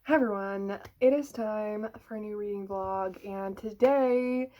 Hi everyone, it is time for a new reading vlog, and today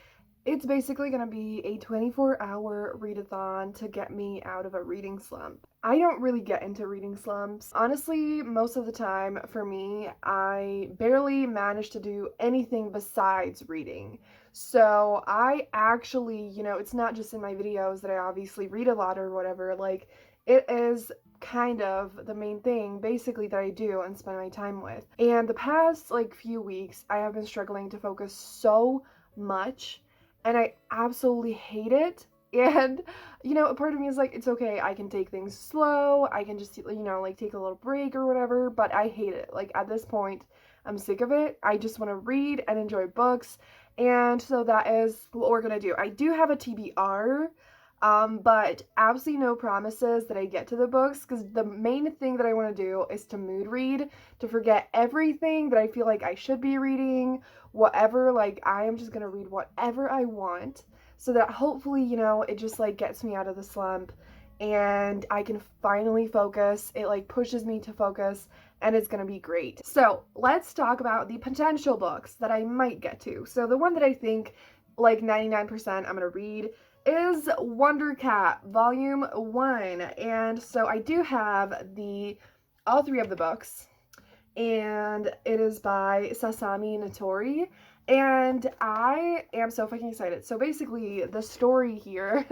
it's basically going to be a 24-hour readathon to get me out of a reading slump. I don't really get into reading slumps. Honestly, most of the time for me, I barely manage to do anything besides reading. So I actually, it's not just in my videos that I obviously read a lot or whatever, like it is kind of the main thing basically that I do and spend my time with. And the past few weeks I have been struggling to focus so much and I absolutely hate it. And a part of me is like, it's okay, I can take things slow, I can just take a little break or whatever, but I hate it. Like at this point I'm sick of it. I just want to read and enjoy books. And so that is what we're gonna do. I do have a TBR, but absolutely no promises that I get to the books, because the main thing that I want to do is to mood read, to forget everything that I feel like I should be reading, whatever, like I am just gonna read whatever I want, so that hopefully, it just gets me out of the slump and I can finally focus. It pushes me to focus and it's gonna be great. So let's talk about the potential books that I might get to. So the one that I think 99% I'm gonna read is Wonder Cat Volume 1. And so I do have all three of the books, and it is by Sasami Natori, and I am so fucking excited. So basically, the story here,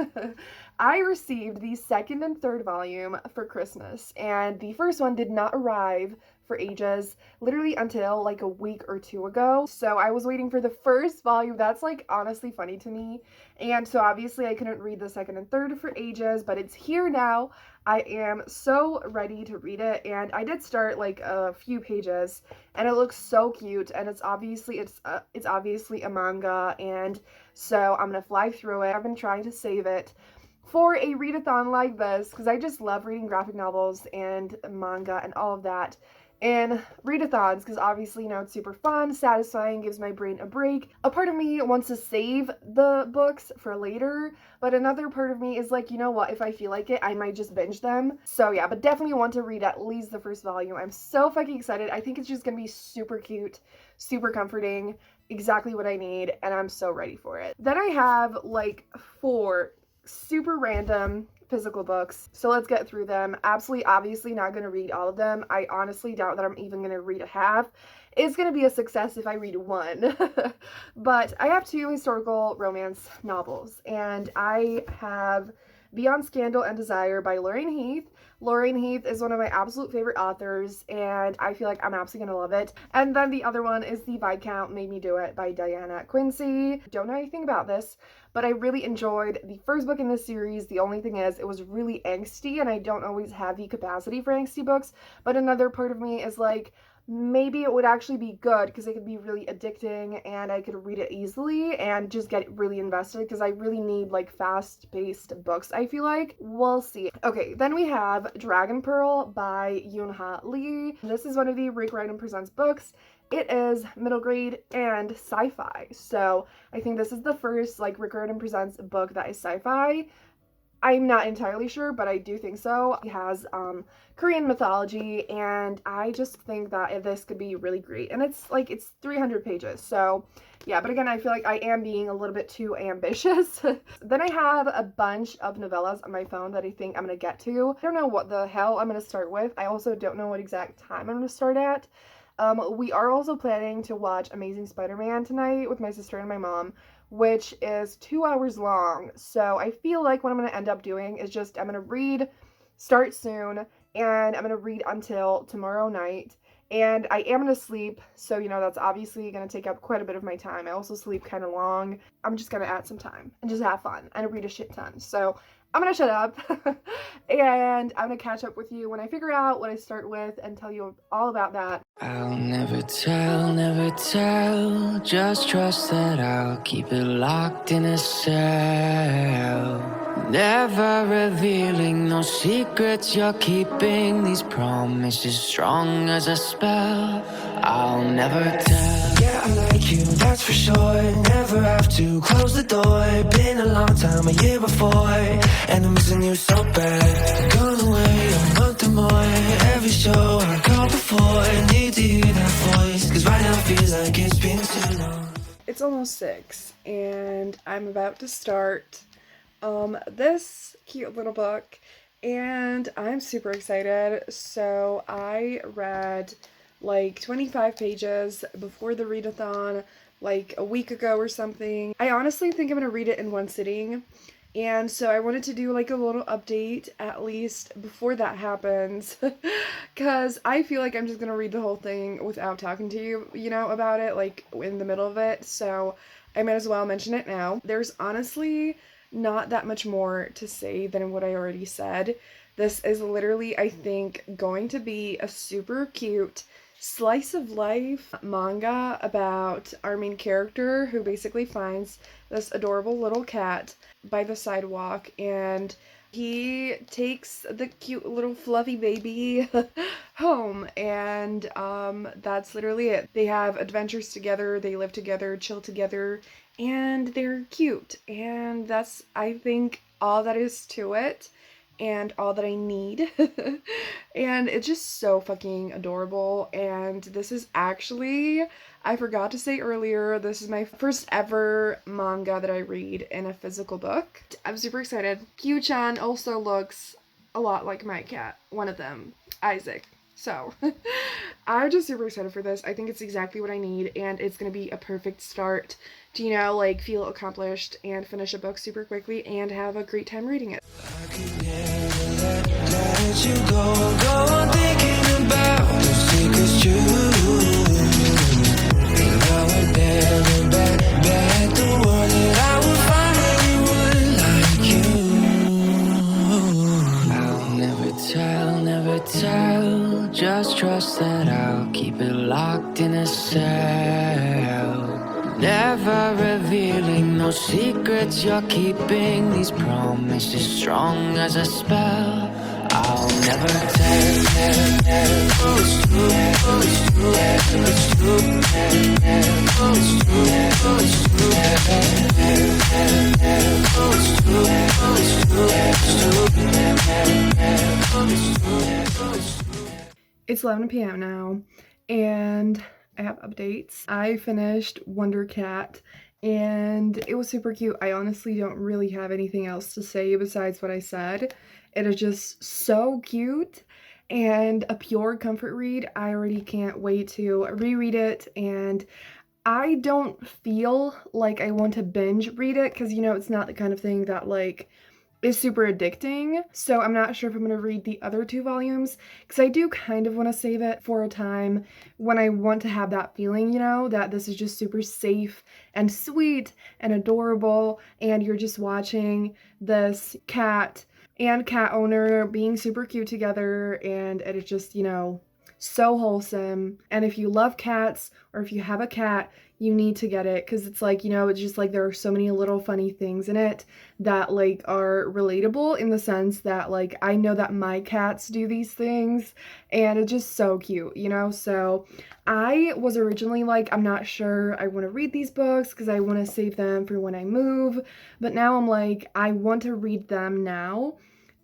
I received the second and third volume for Christmas, and the first one did not arrive for ages, literally until a week or two ago. So I was waiting for the first volume. That's honestly funny to me. And so obviously I couldn't read the second and third for ages, but it's here now. I am so ready to read it, and I did start a few pages, and it looks so cute, and it's obviously a manga, and so I'm gonna fly through it. I've been trying to save it for a readathon like this because I just love reading graphic novels and manga and all of that and readathons, because obviously, it's super fun, satisfying, gives my brain a break. A part of me wants to save the books for later, but another part of me is like, you know what, if I feel like it, I might just binge them. So yeah, but definitely want to read at least the first volume. I'm so fucking excited. I think it's just gonna be super cute, super comforting, exactly what I need, and I'm so ready for it. Then I have 4 super random physical books, so let's get through them. Absolutely, obviously not going to read all of them. I honestly doubt that I'm even going to read a half. It's going to be a success if I read one. But I have 2 historical romance novels, and I have Beyond Scandal and Desire by Lorraine Heath. Lorraine Heath is one of my absolute favorite authors, and I feel like I'm absolutely gonna love it. And then the other one is The Viscount Made Me Do It by Diana Quincy. Don't know anything about this, but I really enjoyed the first book in this series. The only thing is, it was really angsty, and I don't always have the capacity for angsty books, but another part of me is like, maybe it would actually be good because it could be really addicting and I could read it easily and just get really invested, because I really need fast-paced books, I feel like. We'll see. Okay, then we have Dragon Pearl by Yoonha Lee. This is one of the Rick Riordan Presents books. It is middle grade and sci-fi, so I think this is the first Rick Riordan Presents book that is sci-fi. I'm not entirely sure, but I do think so. It has Korean mythology, and I just think that this could be really great. And it's 300 pages, so yeah. But again, I feel like I am being a little bit too ambitious. Then I have a bunch of novellas on my phone that I think I'm gonna get to. I don't know what the hell I'm gonna start with. I also don't know what exact time I'm gonna start at. We are also planning to watch Amazing Spider-Man tonight with my sister and my mom, which is 2 hours long. So I feel like what I'm going to end up doing is just, I'm going to start soon, and I'm going to read until tomorrow night. And I am going to sleep, so that's obviously going to take up quite a bit of my time. I also sleep kind of long. I'm just going to add some time and just have fun and read a shit ton. So I'm gonna shut up and I'm gonna catch up with you when I figure out what I start with and tell you all about that. I'll never tell, just trust that I'll keep it locked in a cell. Never revealing no secrets you're keeping, these promises strong as a spell. I'll never tell. Yeah, I like you, that's for sure. Never have to close the door. Been a long time, a year before, and I'm missing you so bad. Gone away a month or more. Every show I go before, I need to hear that voice. feel like it's been too long. It's almost 6 and I'm about to start this cute little book and I'm super excited. So I read like 25 pages before the readathon like a week ago or something. I honestly think I'm gonna read it in one sitting. And so I wanted to do like a little update at least before that happens because I feel like I'm just gonna read the whole thing without talking to you, you know, about it like in the middle of it. So I might as well mention it now. There's honestly not that much more to say than what I already said. This is literally, I think, going to be a super cute slice of life manga about our main character who basically finds this adorable little cat by the sidewalk and he takes the cute little fluffy baby home and that's literally it. They have adventures together, they live together, chill together, and they're cute, and that's, I think, all that is to it and all that I need. And it's just so fucking adorable. And this is actually, I forgot to say earlier, this is my first ever manga that I read in a physical book. I'm super excited. Kyu-chan also looks a lot like my cat, one of them, Isaac. So I'm just super excited for this. I think it's exactly what I need, and it's gonna be a perfect start to, you know, like feel accomplished and finish a book super quickly and have a great time reading it. I could never let you go on thinking about the secrets true. And I would never bet the world that I would find anyone like you. I'll never tell, just trust that I'll keep it locked in a cell. Never revealing no secrets you're keeping, these promises strong as a spell. I'll never tell, oh it's true, oh it's true, it's true, oh it's true, oh it's true, oh it's true, oh it's true, it's true. It's 11 p.m. now, and I have updates. I finished Wonder Cat, and it was super cute. I honestly don't really have anything else to say besides what I said. It is just so cute and a pure comfort read. I already can't wait to reread it, and I don't feel like I want to binge read it because, you know, it's not the kind of thing that like is super addicting. So I'm not sure if I'm going to read the other 2 volumes because I do kind of want to save it for a time when I want to have that feeling, you know, that this is just super safe and sweet and adorable and you're just watching this cat and cat owner being super cute together, and it is just, you know, so wholesome. And if you love cats or if you have a cat, you need to get it because it's like, you know, it's just like there are so many little funny things in it that like are relatable in the sense that like I know that my cats do these things and it's just so cute, you know. So I was originally like, I'm not sure I want to read these books because I want to save them for when I move, but now I'm like, I want to read them now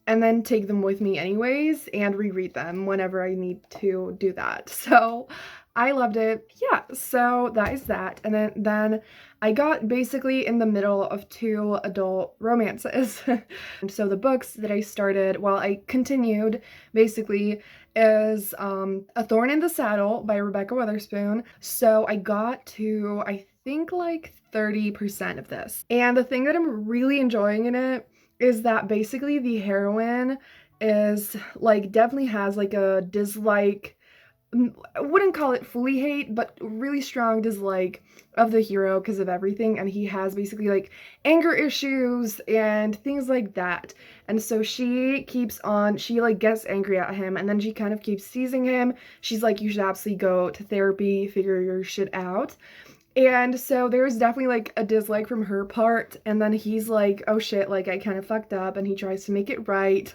and then take them with me anyways and reread them whenever I need to do that. So I loved it. Yeah, so that is that. And then I got basically in the middle of 2 adult romances. And so the books that I started, well, I continued basically is A Thorn in the Saddle by Rebecca Witherspoon. So I got to, I think, like 30% of this. And the thing that I'm really enjoying in it is that basically the heroine is like definitely has like a dislike, I wouldn't call it fully hate, but really strong dislike of the hero because of everything, and he has basically like anger issues and things like that. And so she keeps on, she like gets angry at him and then she kind of keeps teasing him. She's like, you should absolutely go to therapy, figure your shit out. And so there's definitely like a dislike from her part, and then he's like, oh shit, like I kind of fucked up, and he tries to make it right.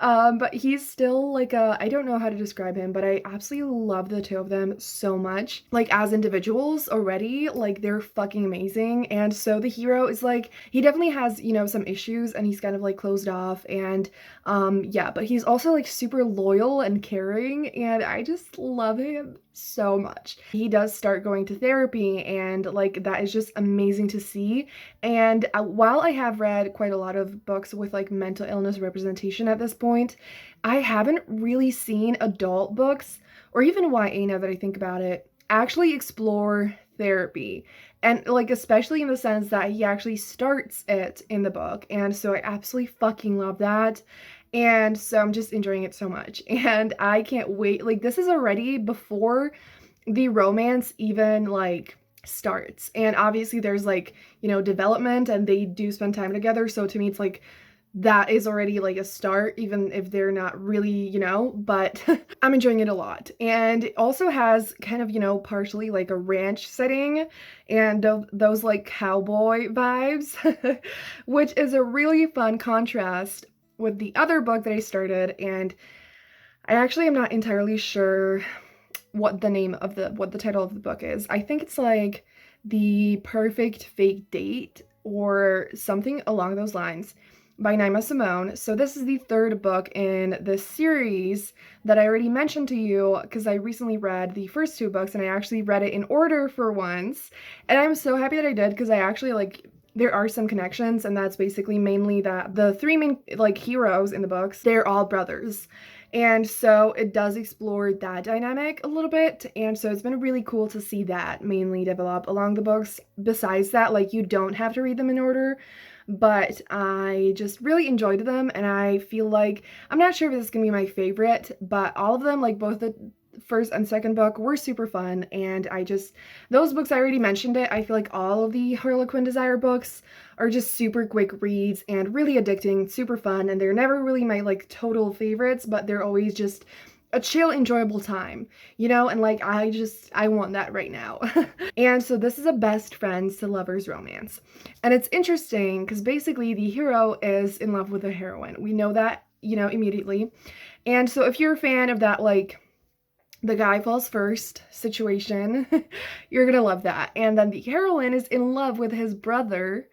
But he's still like I don't know how to describe him, but I absolutely love the two of them so much. Like as individuals already, like they're fucking amazing. And so the hero is like, he definitely has, you know, some issues and he's kind of like closed off, and yeah, but he's also like super loyal and caring, and I just love him so much. He does start going to therapy, and like that is just amazing to see. And while I have read quite a lot of books with like mental illness representation at this point, I haven't really seen adult books or even YA, now that I think about it, actually explore therapy. And like especially in the sense that he actually starts it in the book. And so I absolutely fucking love that. And so I'm just enjoying it so much. And I can't wait. Like, this is already before the romance even like starts. And obviously, there's like, you know, development and they do spend time together. So to me, it's like that is already like a start, even if they're not really, you know, but I'm enjoying it a lot. And it also has kind of, you know, partially like a ranch setting and those like cowboy vibes, which is a really fun contrast with the other book that I started. And I actually am not entirely sure what the title of the book is. I think it's like The Perfect Fake Date or something along those lines by Naima Simone. So this is the third book in this series that I already mentioned to you because I recently read the first two books and I actually read it in order for once. And I'm so happy that I did because I actually like there are some connections, and that's basically mainly that the three main like heroes in the books, they're all brothers. And so it does explore that dynamic a little bit. And so it's been really cool to see that mainly develop along the books. Besides that, like you don't have to read them in order, but I just really enjoyed them. And I feel like, I'm not sure if this is gonna be my favorite, but all of them, like both the first and second book, were super fun. And I just, those books, I already mentioned it. I feel like all of the Harlequin Desire books are just super quick reads and really addicting, super fun, and they're never really my like total favorites, but they're always just a chill, enjoyable time, you know, and like I want that right now. And so this is a best friends to lovers romance. And it's interesting because basically the hero is in love with the heroine. We know that, you know, immediately. And so if you're a fan of that, like the guy falls first situation, you're gonna love that. And then the heroine is in love with his brother.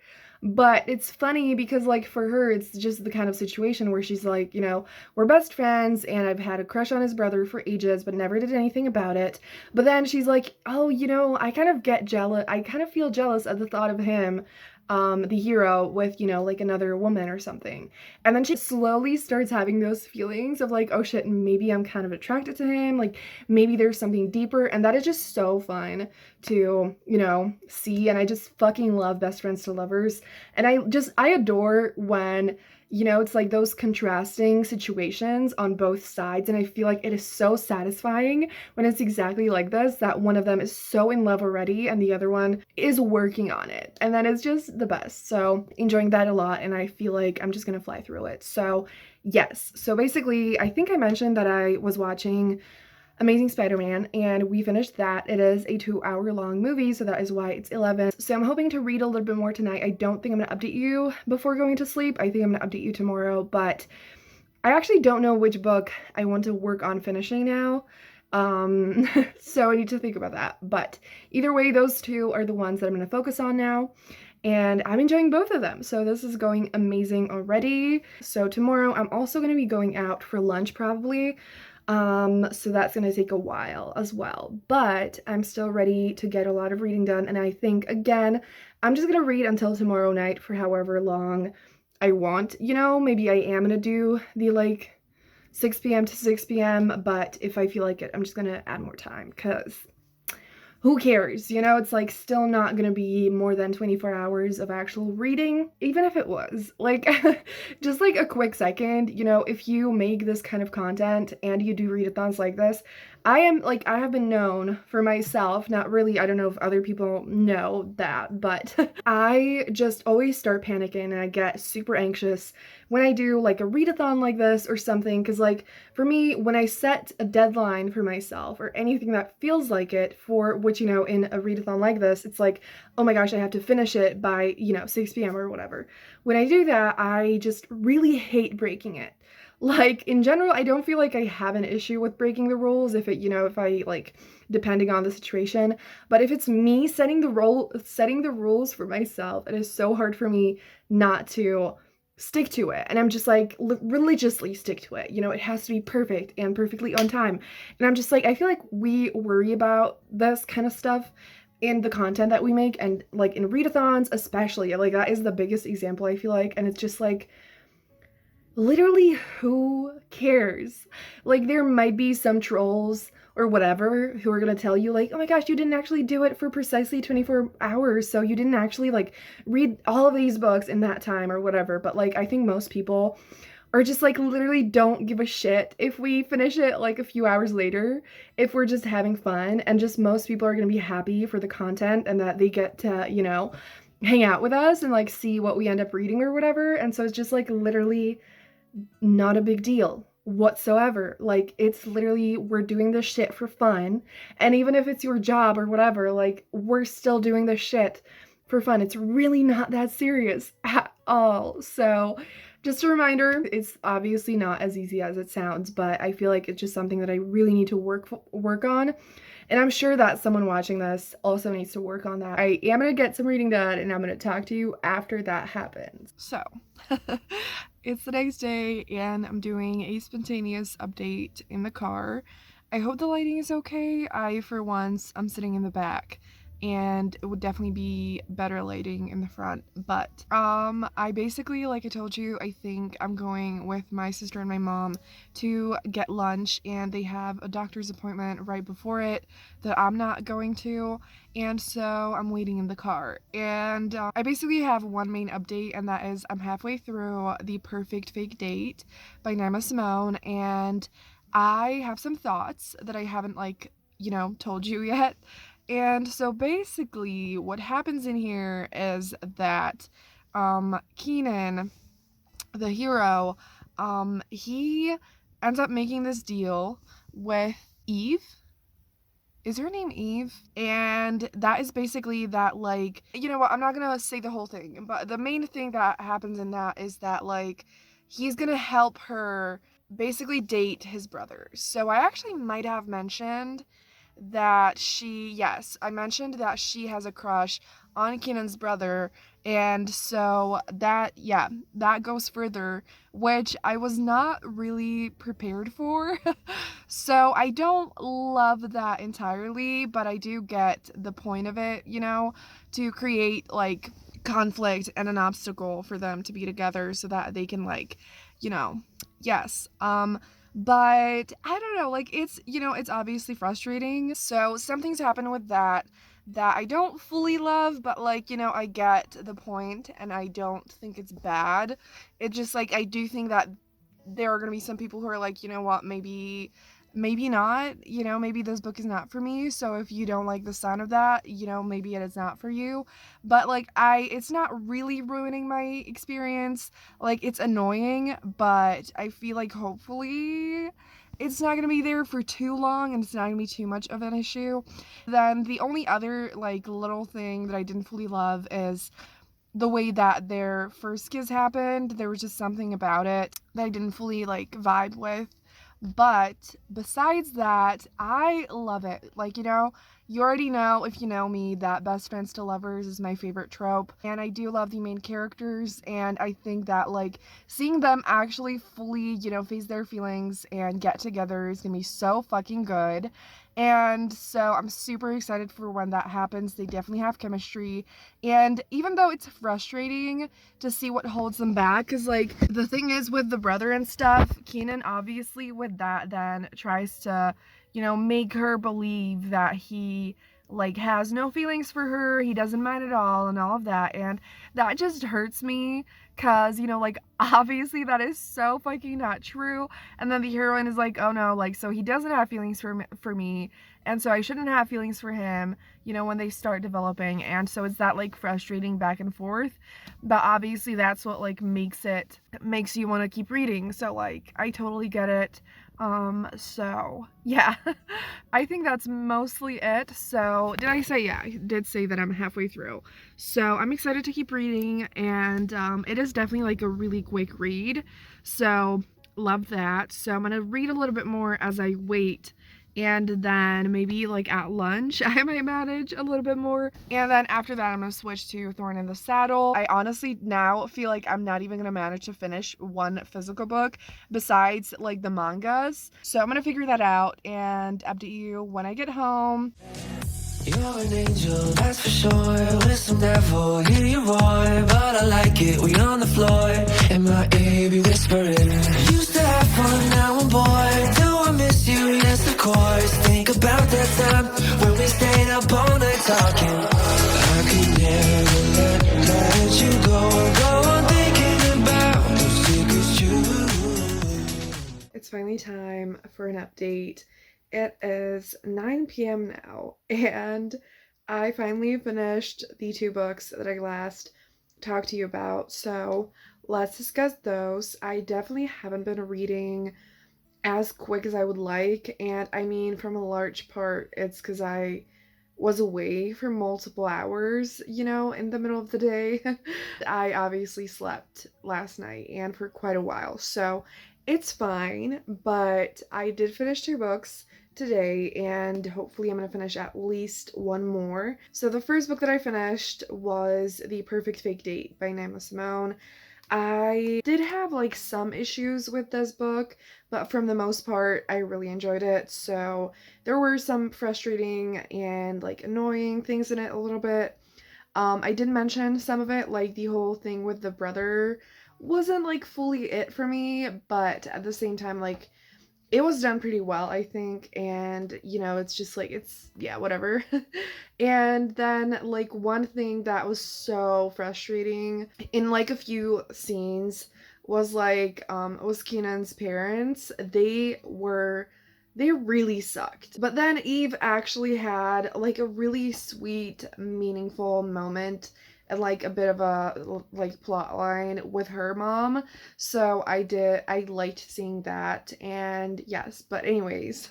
But it's funny because, like, for her, it's just the kind of situation where she's like, you know, we're best friends and I've had a crush on his brother for ages, but never did anything about it. But then she's like, oh, you know, I kind of get jealous. I kind of feel jealous at the thought of him, the hero, with, you know, like another woman or something. And then she slowly starts having those feelings of like, oh shit, maybe I'm kind of attracted to him. Like, maybe there's something deeper. And that is just so fun to, you know, see. And I just fucking love best friends to lovers. And I adore when, you know, it's like those contrasting situations on both sides. And I feel like it is so satisfying when it's exactly like this, that one of them is so in love already and the other one is working on it. And then it's just the best. So enjoying that a lot. And I feel like I'm just gonna fly through it. So yes. So basically, I think I mentioned that I was watching Amazing Spider-Man, and we finished that. It is a 2-hour long movie, so that is why it's 11. So I'm hoping to read a little bit more tonight. I don't think I'm gonna update you before going to sleep. I think I'm gonna update you tomorrow, but I actually don't know which book I want to work on finishing now. So I need to think about that. But either way, those two are the ones that I'm gonna focus on now. And I'm enjoying both of them. So this is going amazing already. So tomorrow I'm also gonna be going out for lunch probably. So that's gonna take a while as well, but I'm still ready to get a lot of reading done. And I think, again, I'm just gonna read until tomorrow night for however long I want. You know, maybe I am gonna do the like 6 p.m. to 6 p.m., but if I feel like it, I'm just gonna add more time because who cares? You know, it's like still not gonna be more than 24 hours of actual reading, even if it was. Like, just like a quick second, you know, if you make this kind of content and you do readathons like this, I have been known for myself, not really, I don't know if other people know that, but I just always start panicking and I get super anxious when I do like a readathon like this or something. Cause like for me, when I set a deadline for myself or anything that feels like it, for which, you know, in a readathon like this, it's like, oh my gosh, I have to finish it by, you know, 6 p.m. or whatever. When I do that, I just really hate breaking it. Like, in general, I don't feel like I have an issue with breaking the rules if it, you know, if I like, depending on the situation. But if it's me setting the rules for myself, it is so hard for me not to stick to it. And I'm just like religiously stick to it. You know, it has to be perfect and perfectly on time. And I'm just like, I feel like we worry about this kind of stuff in the content that we make, and like in readathons especially, like that is the biggest example I feel like. And it's just like, literally, who cares? Like, there might be some trolls or whatever who are gonna tell you, like, oh my gosh, you didn't actually do it for precisely 24 hours, so you didn't actually, like, read all of these books in that time or whatever. But, like, I think most people are just, like, literally don't give a shit if we finish it, like, a few hours later, if we're just having fun. And just most people are gonna be happy for the content and that they get to, you know, hang out with us and, like, see what we end up reading or whatever. And so it's just, like, literally not a big deal whatsoever. Like, it's literally, we're doing this shit for fun. And even if it's your job or whatever, like, we're still doing this shit for fun. It's really not that serious at all. So just a reminder, it's obviously not as easy as it sounds, but I feel like it's just something that I really need to work on. And I'm sure that someone watching this also needs to work on that. I am gonna get some reading done and I'm gonna talk to you after that happens. So, it's the next day and I'm doing a spontaneous update in the car. I hope the lighting is okay. For once, I'm sitting in the back, and it would definitely be better lighting in the front. But I basically, like I told you, I think I'm going with my sister and my mom to get lunch, and they have a doctor's appointment right before it that I'm not going to, and so I'm waiting in the car. And I basically have one main update, and that is I'm halfway through The Perfect Fake Date by Naima Simone, and I have some thoughts that I haven't, like, you know, told you yet. And so basically what happens in here is that Keenan, the hero, he ends up making this deal with Eve. Is her name Eve? And that is basically that, like, you know what, I'm not gonna say the whole thing, but the main thing that happens in that is that, like, he's gonna help her basically date his brother. So I actually might have mentioned that yes, I mentioned that she has a crush on Keenan's brother, and so that, yeah, that goes further, which I was not really prepared for. So I don't love that entirely, but I do get the point of it, you know, to create, like, conflict and an obstacle for them to be together so that they can, like, you know, yes. But I don't know, like, it's, you know, it's obviously frustrating. So something's happened with that I don't fully love, but, like, you know, I get the point and I don't think it's bad. It just, like, I do think that there are going to be some people who are like, you know what, maybe not, you know, maybe this book is not for me. So if you don't like the sound of that, you know, maybe it is not for you. But, like, it's not really ruining my experience. Like, it's annoying, but I feel like hopefully it's not gonna be there for too long and it's not gonna be too much of an issue. Then the only other, like, little thing that I didn't fully love is the way that their first kiss happened. There was just something about it that I didn't fully, like, vibe with. But besides that, I love it. Like, you know, you already know, if you know me, that best friends to lovers is my favorite trope. And I do love the main characters. And I think that, like, seeing them actually fully, you know, face their feelings and get together is gonna be so fucking good. And so I'm super excited for when that happens. They definitely have chemistry. And even though it's frustrating to see what holds them back, because, like, the thing is with the brother and stuff, Keenan obviously with that then tries to, you know, make her believe that he like has no feelings for her, he doesn't mind at all, and all of that. And that just hurts me because, you know, like obviously that is so fucking not true. And then the heroine is like, oh no, like, so he doesn't have feelings for me, and so I shouldn't have feelings for him, you know, when they start developing. And so it's that like frustrating back and forth, but obviously that's what like makes you want to keep reading. So like I totally get it. So yeah. I think that's mostly it. So did I say, yeah, I did say that I'm halfway through. So I'm excited to keep reading, and it is definitely like a really quick read, so love that. So I'm gonna read a little bit more as I wait, and then maybe like at lunch I might manage a little bit more, and then after that I'm gonna switch to Thorn in the Saddle. I honestly now feel like I'm not even gonna manage to finish one physical book besides like the mangas, so I'm gonna figure that out and update you when I get home. You're an angel, that's for sure. With some devil, hear you roar. But I like it, we on the floor. In my ear, be whispering. Used to have fun, now I'm bored. Do I miss you? Yes, of course. Think about that time when we stayed up all night talking. I could never let you go on thinking about those secrets you. It's finally time for an update. It is 9 p.m. now, and I finally finished the 2 books that I last talked to you about. So let's discuss those. I definitely haven't been reading as quick as I would like, and I mean, from a large part, it's because I was away for multiple hours, you know, in the middle of the day. I obviously slept last night and for quite a while, so it's fine, but I did finish 2 books today, and hopefully I'm gonna finish at least one more. So the first book that I finished was The Perfect Fake Date by Nana Simone. I did have like some issues with this book, but from the most part, I really enjoyed it. So there were some frustrating and like annoying things in it a little bit. I did mention some of it, like the whole thing with the brother wasn't like fully it for me, but at the same time, like it was done pretty well, I think, and you know, it's just like it's yeah, whatever. And then like one thing that was so frustrating in like a few scenes was like was Keenan's parents. They really sucked. But then Eve actually had like a really sweet, meaningful moment and like a bit of a like plot line with her mom. So I liked seeing that. And yes, but anyways,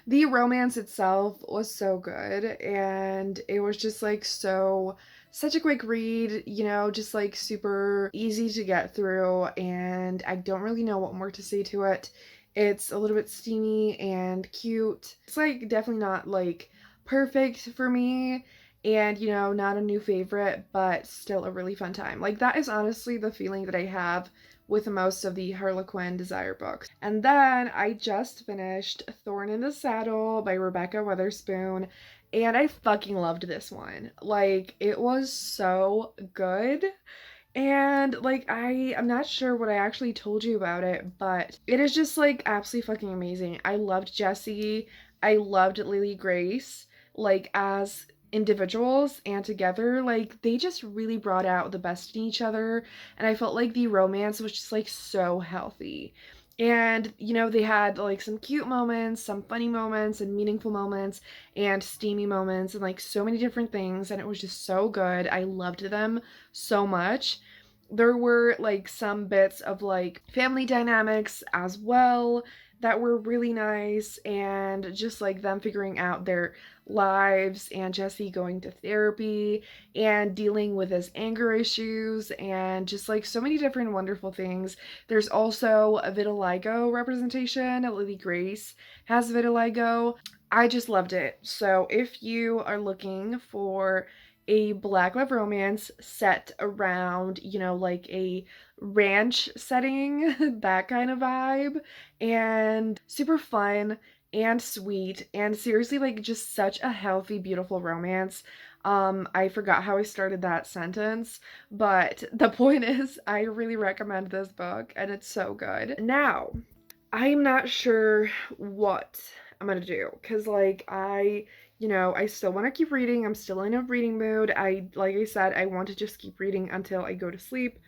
the romance itself was so good, and it was just like such a quick read, you know, just like super easy to get through, and I don't really know what more to say to it. It's a little bit steamy and cute. It's like definitely not like perfect for me, and you know, not a new favorite, but still a really fun time. Like that is honestly the feeling that I have with most of the Harlequin Desire books. And then I just finished Thorn in the Saddle by Rebecca Weatherspoon, and I fucking loved this one. Like it was so good. And like I'm not sure what I actually told you about it, but it is just like absolutely fucking amazing. I loved Jessie. I loved Lily Grace, like as individuals and together. Like they just really brought out the best in each other, and I felt like the romance was just like so healthy. And you know, they had like some cute moments, some funny moments, and meaningful moments, and steamy moments, and like so many different things, and it was just so good. I loved them so much. There were like some bits of like family dynamics as well that were really nice, and just like them figuring out their lives, and Jesse going to therapy and dealing with his anger issues, and just like so many different wonderful things. There's also a vitiligo representation. Lily Grace has vitiligo. I just loved it. So if you are looking for a black love romance set around, you know, like a ranch setting, that kind of vibe, and super fun and sweet, and seriously, like just such a healthy, beautiful romance. I forgot how I started that sentence, but the point is, I really recommend this book, and it's so good. Now, I'm not sure what I'm gonna do, because like I you know, I still want to keep reading. I'm still in a reading mood. Like I said, I want to just keep reading until I go to sleep.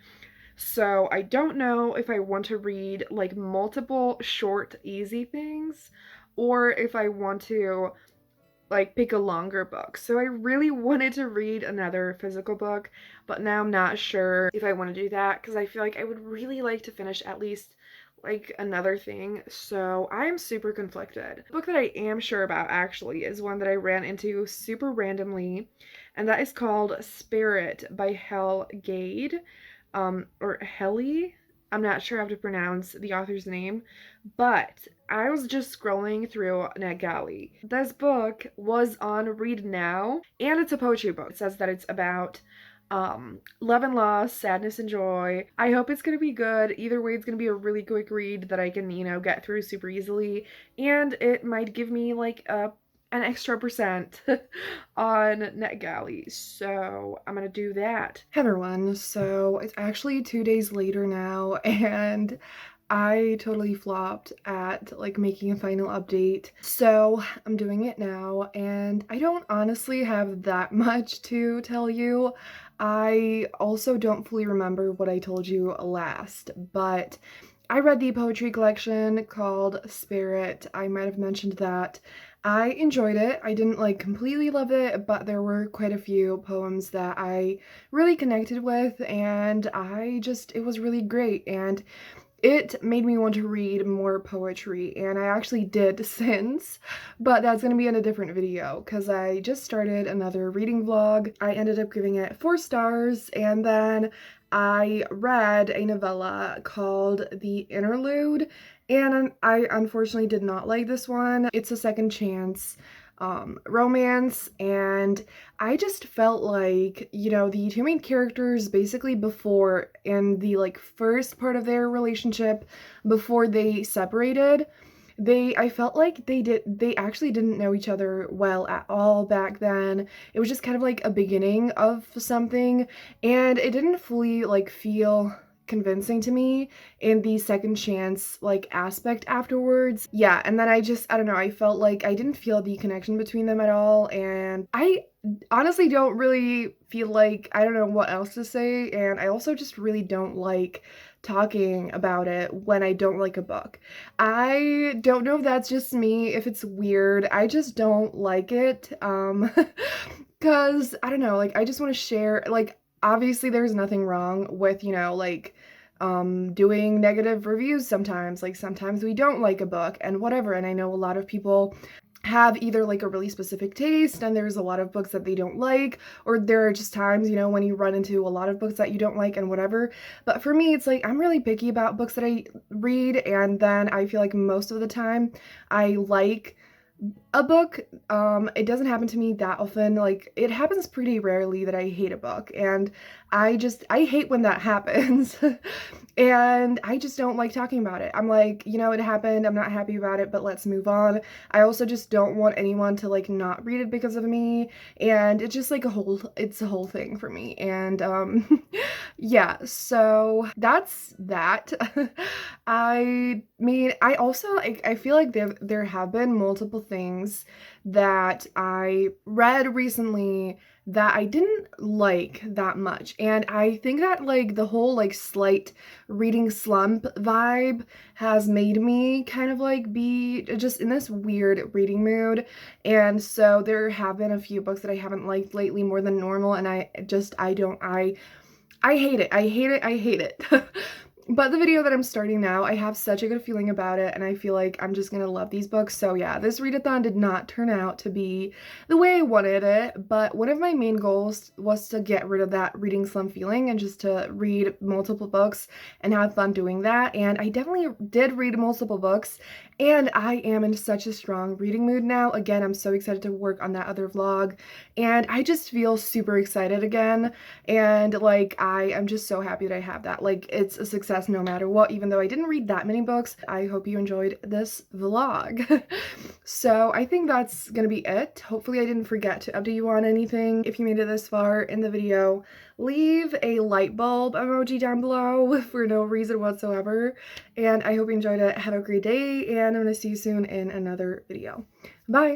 So I don't know if I want to read like multiple short, easy things or if I want to like pick a longer book. So I really wanted to read another physical book, but now I'm not sure if I want to do that because I feel like I would really like to finish at least like another thing. So I am super conflicted. The book that I am sure about actually is one that I ran into super randomly, and that is called Spirit by Hel Gade, or Helly. I'm not sure how to pronounce the author's name, but I was just scrolling through NetGalley. This book was on Read Now, and it's a poetry book. It says that it's about love and loss, sadness and joy. I hope it's gonna be good. Either way, it's gonna be a really quick read that I can, you know, get through super easily, and it might give me like an extra percent on NetGalley. So I'm gonna do that. Hey everyone, so it's actually 2 days later now, and I totally flopped at like making a final update. So I'm doing it now, and I don't honestly have that much to tell you. I also don't fully remember what I told you last, but I read the poetry collection called Spirit. I might have mentioned that. I enjoyed it. I didn't like completely love it, but there were quite a few poems that I really connected with, and it was really great. And it made me want to read more poetry, and I actually did since, but that's gonna be in a different video because I just started another reading vlog. I ended up giving it 4 stars, and then I read a novella called The Interlude, and I unfortunately did not like this one. It's a second chance romance, and I just felt like, you know, the two main characters basically before in the like first part of their relationship before they separated, I felt like they actually didn't know each other well at all back then. It was just kind of like a beginning of something, and it didn't fully like feel convincing to me in the second chance like aspect afterwards. Yeah, and then I don't know, I felt like I didn't feel the connection between them at all, and I honestly don't really feel like I don't know what else to say, and I also just really don't like talking about it when I don't like a book. I don't know if that's just me, if it's weird. I just don't like it. Cause I don't know, like I just want to share, like obviously there's nothing wrong with, you know, like doing negative reviews sometimes. Like sometimes we don't like a book and whatever, and I know a lot of people have either like a really specific taste and there's a lot of books that they don't like, or there are just times, you know, when you run into a lot of books that you don't like and whatever. But for me, it's like I'm really picky about books that I read, and then I feel like most of the time I like a book. It doesn't happen to me that often. Like it happens pretty rarely that I hate a book, and I hate when that happens. And I just don't like talking about it. I'm like, you know, it happened, I'm not happy about it, but let's move on. I also just don't want anyone to like not read it because of me, and it's just like it's a whole thing for me. And yeah, so that's that. I mean, I also like I feel like there have been multiple things that I read recently that I didn't like that much. And I think that like the whole like slight reading slump vibe has made me kind of like be just in this weird reading mood. And so there have been a few books that I haven't liked lately more than normal, and I hate it. I hate it. I hate it. But the video that I'm starting now, I have such a good feeling about it, and I feel like I'm just gonna love these books. So yeah, this readathon did not turn out to be the way I wanted it, but one of my main goals was to get rid of that reading slump feeling and just to read multiple books and have fun doing that. And I definitely did read multiple books, and I am in such a strong reading mood now. Again, I'm so excited to work on that other vlog, and I just feel super excited again. And like I am just so happy that I have that. Like it's a success no matter what, even though I didn't read that many books. I hope you enjoyed this vlog. So I think that's gonna be it. Hopefully I didn't forget to update you on anything. If you made it this far in the video, leave a light bulb emoji down below for no reason whatsoever. And I hope you enjoyed it. Have a great day, and I'm gonna see you soon in another video. Bye!